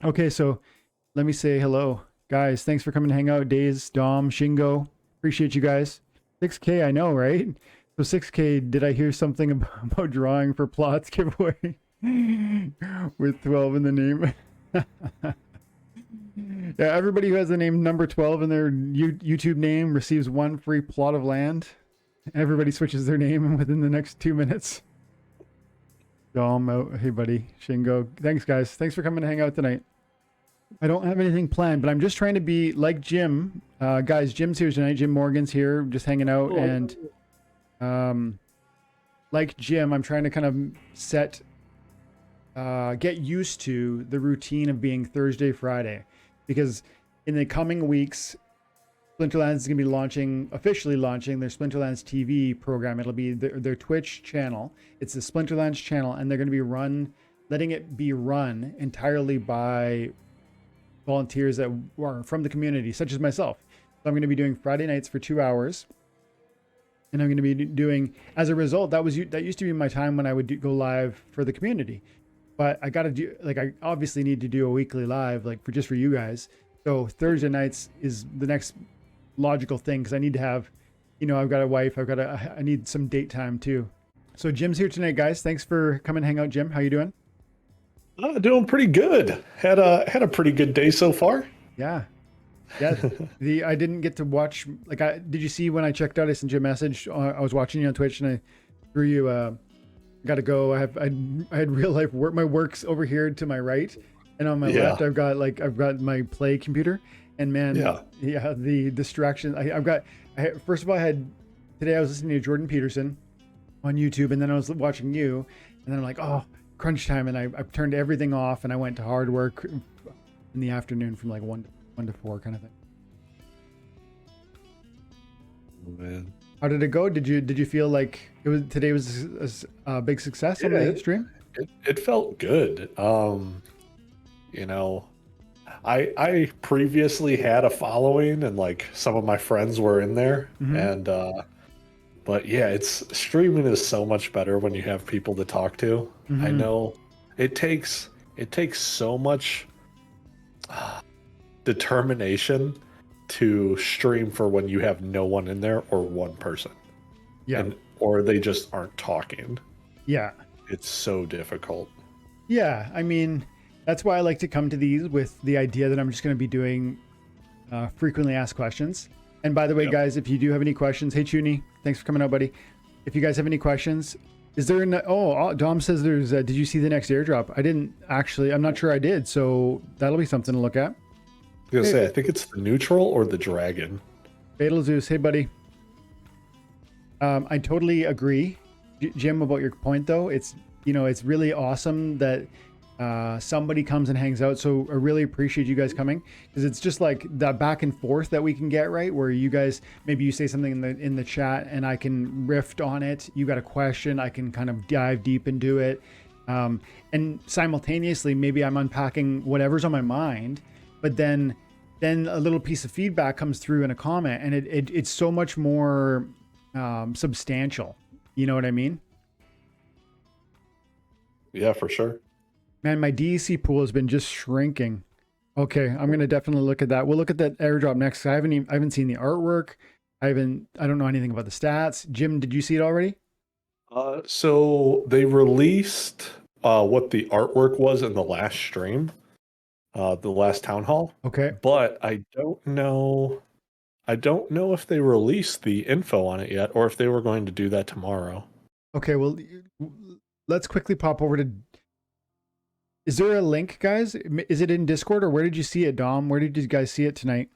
Okay, so let me say hello. Guys, thanks for coming to hang out. Days, Dom, Shingo. Appreciate you guys. 6K, I know, right? So 6K, did I hear something about drawing for plots giveaway with 12 in the name? Yeah, everybody who has the name number 12 in their YouTube name receives one free plot of land. Everybody switches their name within the next 2 minutes. Dom, oh, hey buddy, Shingo. Thanks, guys. Thanks for coming to hang out tonight. I don't have anything planned, but I'm just trying to be like Jim. Guys, Jim's here tonight. Jim Morgan's here, just hanging out. Cool. And like Jim, I'm trying to kind of get used to the routine of being Thursday, Friday. Because in the coming weeks, Splinterlands is going to be officially launching their Splinterlands TV program. It'll be their Twitch channel. It's the Splinterlands channel, and they're going to be letting it be run entirely by volunteers that are from the community, such as myself. So I'm going to be doing Friday nights for 2 hours, and I'm going to be doing, as a result, that used to be my time when I would go live for the community. But I got to do, like, I obviously need to do a weekly live, like just for you guys. So Thursday nights is the next logical thing, because I need to have, I've got a wife, I need some date time too. So Jim's here tonight, guys. Thanks for coming, hang out, Jim. How you doing? Doing pretty good. Had a pretty good day so far. Yeah. I didn't get to watch, did you see when I checked out, I sent you a message. I was watching you on Twitch, and I threw you gotta go. I had real life work. My work's over here to my right, and on my left I've got my play computer. And man, the distraction. First of all, today I was listening to Jordan Peterson on YouTube, and then I was watching you, and then I'm like, oh, crunch time, and I turned everything off, and I went to hard work in the afternoon from like 1 to 4 kind of thing. Oh, man. How did it go? Did you feel like today was a big success on the stream? It felt good. I previously had a following, and like some of my friends were in there, and but yeah, streaming is so much better when you have people to talk to. I know it takes so much determination to stream for when you have no one in there or one person. Yeah. Or they just aren't talking. Yeah. It's so difficult. Yeah. I mean, that's why I like to come to these with the idea that I'm just going to be doing frequently asked questions. And by the way, guys, if you do have any questions, hey, Chuni, thanks for coming out, buddy. If you guys have any questions, is there Dom says there's, did you see the next airdrop? I didn't actually, I'm not sure I did. So that'll be something to look at. I was gonna say, I think it's the neutral or the dragon. Fatal Zeus, hey buddy. I totally agree, Jim, about your point though. It's it's really awesome that somebody comes and hangs out. So I really appreciate you guys coming, because it's just like that back and forth that we can get, right? Where you guys, maybe you say something in the chat and I can riff on it. You got a question, I can kind of dive deep into it, and simultaneously maybe I'm unpacking whatever's on my mind, but then a little piece of feedback comes through in a comment, and it's so much more substantial. You know what I mean? Yeah, for sure. Man, my DEC pool has been just shrinking. Okay, I'm gonna definitely look at that. We'll look at that airdrop next. I haven't seen the artwork. I don't know anything about the stats. Jim, did you see it already? So they released what the artwork was in the last stream. The last town hall. Okay. But I don't know if they released the info on it yet, or if they were going to do that tomorrow. Okay, well, let's quickly pop over to, is there a link, guys? Is it in Discord, or where did you see it, Dom? Where did you guys see it tonight?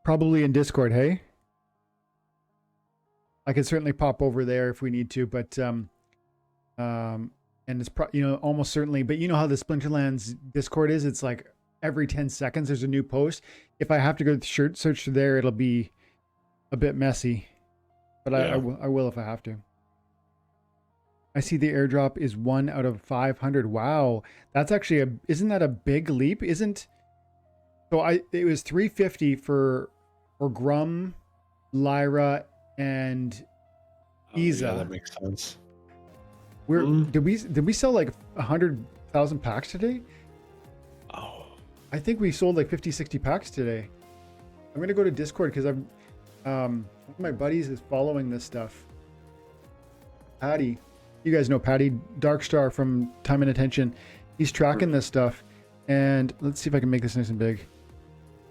Probably in Discord, hey? I can certainly pop over there if we need to, but and it's almost certainly, but you know how the Splinterlands Discord is, it's like every 10 seconds there's a new post. If I have to go search there, it'll be a bit messy, but yeah. I will if I have to. I see the airdrop is 1 out of 500. Wow, that's actually isn't that a big leap? It was 350 for Grum, Lyra, and Isa. Yeah, that makes sense. Did we sell like 100,000 packs today? I think we sold like 50, 60 packs today. I'm gonna go to Discord because I'm one of my buddies is following this stuff. Patty, you guys know Patty Darkstar from Time and Attention. He's tracking this stuff, and let's see if I can make this nice and big.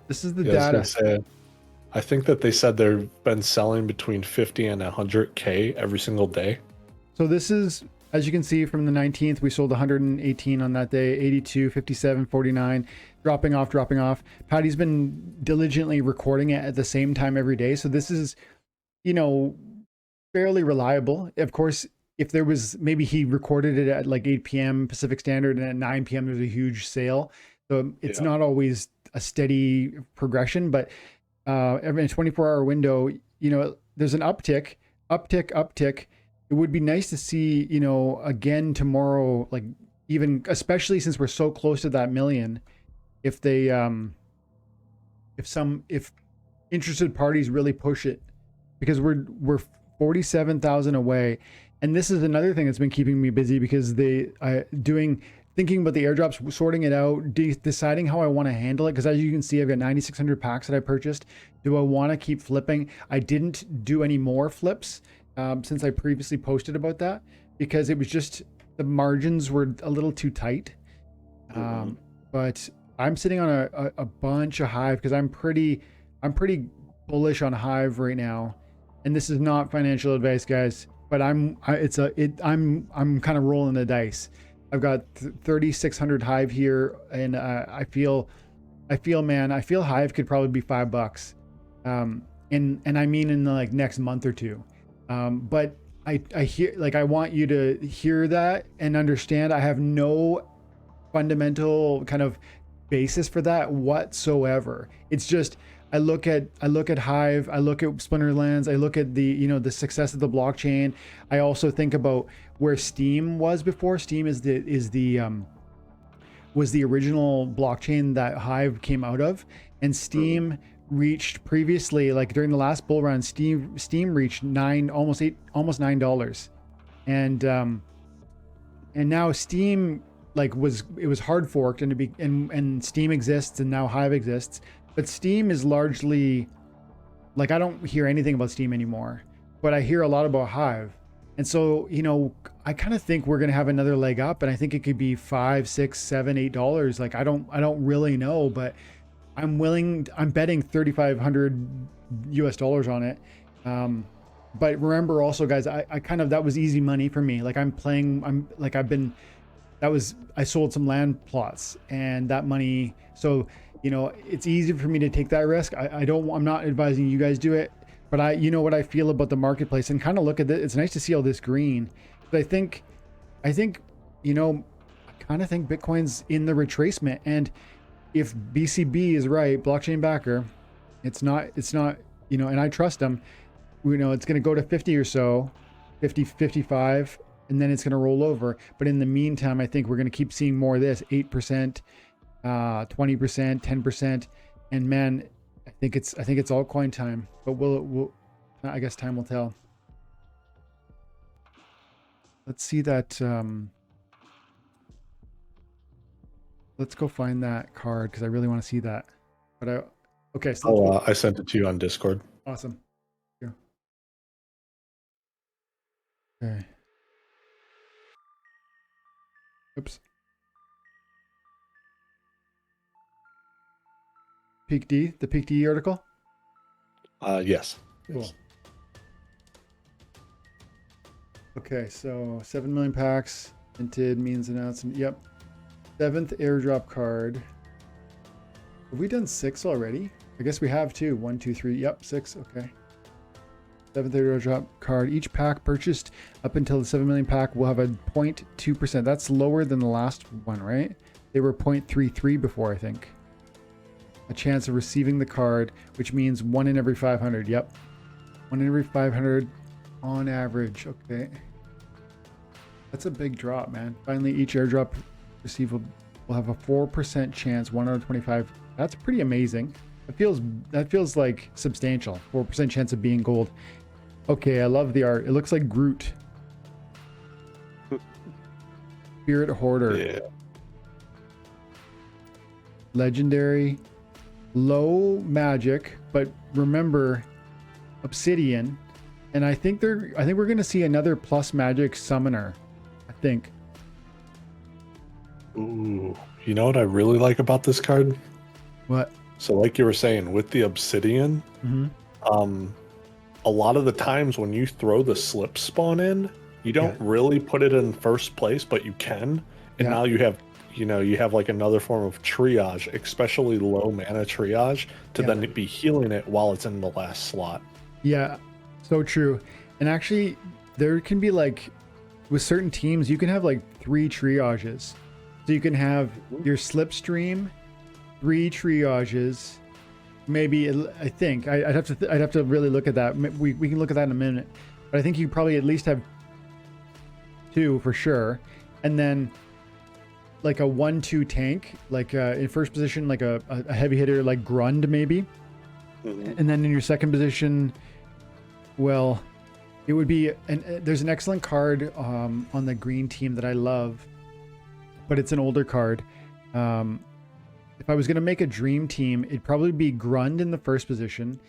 This is the data. I think that they said they've been selling between 50 and 100K every single day. So this is, as you can see, from the 19th, we sold 118 on that day, 82, 57, 49, dropping off. Patty's been diligently recording it at the same time every day. So this is, you know, fairly reliable. Of course, if there was, maybe he recorded it at like 8 p.m. Pacific Standard and at 9 p.m. there's a huge sale. So it's not always a steady progression, but every 24-hour window, you know, there's an uptick. It would be nice to see, you know, again tomorrow, like even, especially since we're so close to that million, if they, if interested parties really push it, because we're 47,000 away. And this is another thing that's been keeping me busy, because thinking about the airdrops, sorting it out, deciding how I want to handle it. Because as you can see, I've got 9,600 packs that I purchased. Do I want to keep flipping? I didn't do any more flips since I previously posted about that, because it was just, the margins were a little too tight. But I'm sitting on a bunch of Hive because I'm pretty bullish on Hive right now. And this is not financial advice, guys, but I'm kind of rolling the dice. I've got 3,600 Hive here, and I feel Hive could probably be $5. And I mean in the like next month or two. But I hear, like, I want you to hear that and understand I have no fundamental kind of basis for that whatsoever. It's just, I look at Hive, I look at Splinterlands, I look at the, you know, the success of the blockchain. I also think about where Steam was before. Steam was the original blockchain that Hive came out of, and Steam reached previously, like during the last bull run, Steam reached almost $9, and now Steam, like, it was hard forked, and Steam exists, and now Hive exists. But Steam is largely, like, I don't hear anything about Steam anymore, but I hear a lot about Hive. And so, you know, I kind of think we're going to have another leg up, and I think it could be $5, $6, $7, $8. Like, I don't really know, but I'm betting $3,500 US on it. But remember also, guys, I kind of, that was easy money for me. Like, I sold some land plots, and that money, so, you know, it's easy for me to take that risk. I'm not advising you guys do it, but you know what I feel about the marketplace, and kind of look at it. It's nice to see all this green. But I think, you know, I kind of think Bitcoin's in the retracement. And if BCB is right, blockchain backer, it's not, you know, and I trust them, you know, it's going to go to 50 or so, 50, 55, and then it's going to roll over. But in the meantime, I think we're going to keep seeing more of this 8%, 20%, 10%. And man, I think it's altcoin time, but we'll I guess time will tell. Let's see that. Let's go find that card, because I really want to see that. But okay. So I sent it to you on Discord. Awesome. Yeah. Okay. Oops. The Peak D article? Yes. Cool. Yes. Okay, so 7 million packs, minted, means announcement. Yep. 7th airdrop card. Have we done 6 already? I guess we have too. 1, 2, 3. Yep, 6. Okay. 7th airdrop card. Each pack purchased up until the 7 million pack will have a 0.2%. That's lower than the last one, right? They were 0.33 before, I think. A chance of receiving the card, which means 1 in every 500. Yep. 1 in every 500 on average. Okay. That's a big drop, man. Finally, each airdrop receiver will have a 4% chance, 1 out of 25. That's pretty amazing. That feels like substantial. 4% chance of being gold. Okay, I love the art. It looks like Groot. Spirit Hoarder. Yeah. legendary, low magic, but remember Obsidian, and I think we're going to see another plus magic summoner. I think. Ooh, you know what I really like about this card? What? So, like you were saying, with the Obsidian, a lot of the times when you throw the slip spawn in, you don't really put it in first place, but you can. And now you have like another form of triage, especially low mana triage, to then be healing it while it's in the last slot. Yeah, so true. And actually, there can be like, with certain teams, you can have like 3 triages. So you can have your slipstream, 3 triages, maybe. I think I'd have to really look at that. We can look at that in a minute, but I think you probably at least have 2 for sure, and then like a 1-2 tank, like in first position, like a heavy hitter like Grund maybe, and then in your second position, well, it would be there's an excellent card on the green team that I love, but it's an older card. If I was going to make a dream team, it'd probably be Grund in the first position,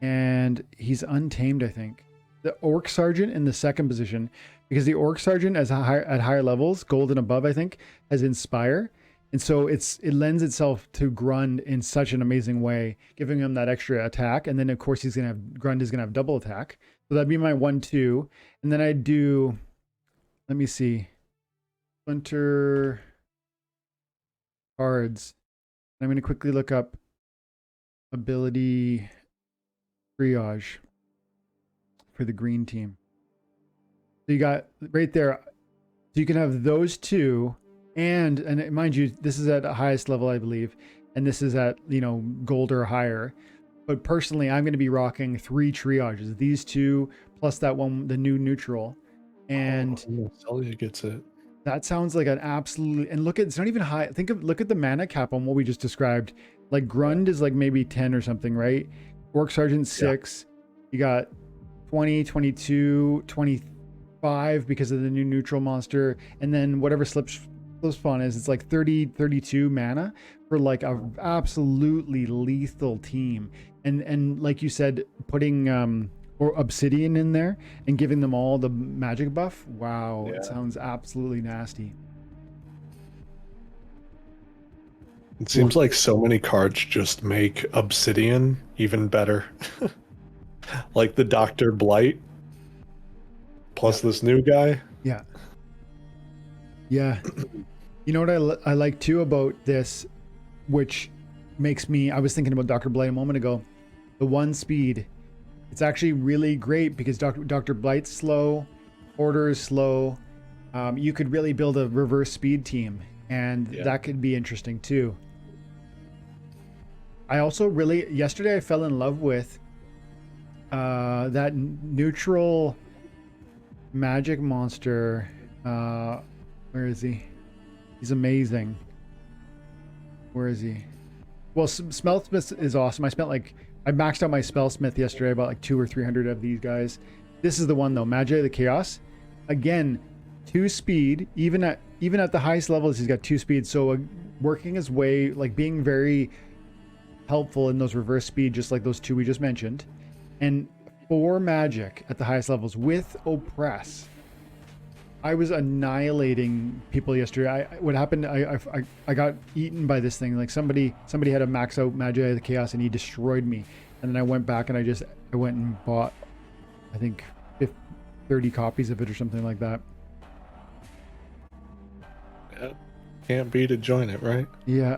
and he's untamed, I think. The Orc Sergeant in the second position, because the Orc Sergeant at higher levels, gold and above, I think, has Inspire. And so it lends itself to Grund in such an amazing way, giving him that extra attack. And then, of course, Grund is going to have double attack. So that'd be my 1-2. And then I'd do, let me see, Splinter cards. I'm going to quickly look up ability triage for the green team. So you got right there. So you can have those 2, and mind you, this is at the highest level, I believe, and this is at, gold or higher. But personally, I'm going to be rocking 3 triages. These 2 plus that one, the new neutral, and Celia gets it. That sounds like an absolute, and look at, it's not even high. Look at the mana cap on what we just described. Like Grund is like maybe 10 or something, right? Orc Sergeant 6. You got 20, 22, 25 because of the new neutral monster. And then whatever slip spawn is, it's like 30, 32 mana for like a absolutely lethal team. And like you said, putting or Obsidian in there and giving them all the magic buff. Wow, it sounds absolutely nasty. It seems like so many cards just make Obsidian even better. Like the Dr. Blight plus this new guy. Yeah. You know what I like too about this, which makes me, I was thinking about Dr. Blight a moment ago, the 1 speed. It's actually really great because Dr. Blight's slow, Order is slow. You could really build a reverse speed team, and that could be interesting too. I also yesterday I fell in love with that neutral magic monster. Where is he? He's amazing. Where is he? Well, Spellsmith is awesome. I maxed out my Spellsmith yesterday. I bought like 200 or 300 of these guys. This is the one though, Magi of the Chaos. Again, 2 speed. Even at the highest levels, he's got 2 speed. So working his way, like being very helpful in those reverse speed, just like those 2 we just mentioned. And 4 magic at the highest levels with Oppress. I was annihilating people yesterday. What happened? I got eaten by this thing. Like somebody had a max out Magi of the Chaos and he destroyed me. And then I went back and I went and bought, I think 30 copies of it or something like that. Yeah. Can't be to join it, right? Yeah.